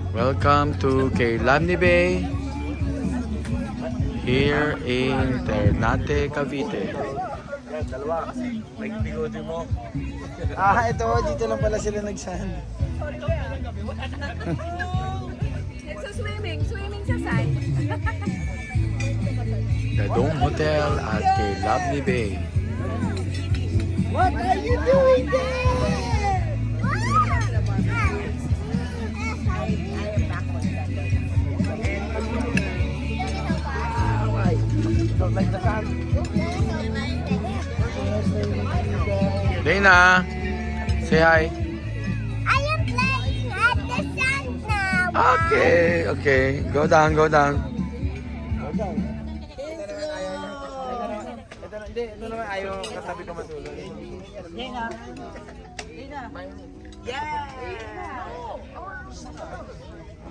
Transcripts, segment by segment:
Welcome to Lamni Bay here in Ternate, Cavite. Dalawa. May pigotin mo. Ito. Dito lang pala sila nagsand. Swimming sa side. The Dome Hotel at Lamni Bay. What are you doing there? Dana, say hi. I am playing at the sun now. Okay. Go down. Ito naman ayaw katabi ka matulog. Yeah!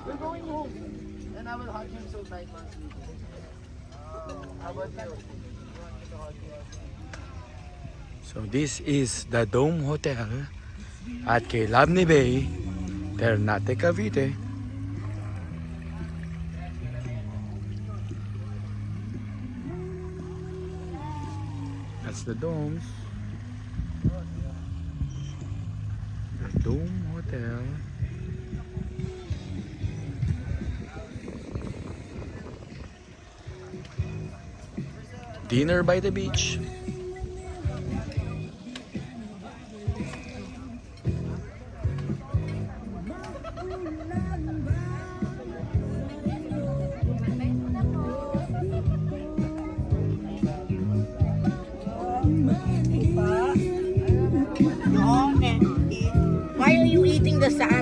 We're going home. And I will hug him so tight. How about you? So this is the Dome Hotel at Lamni Bay, Ternate, Cavite. That's the domes. The Dome Hotel. Dinner by the beach. Why are you eating the sand?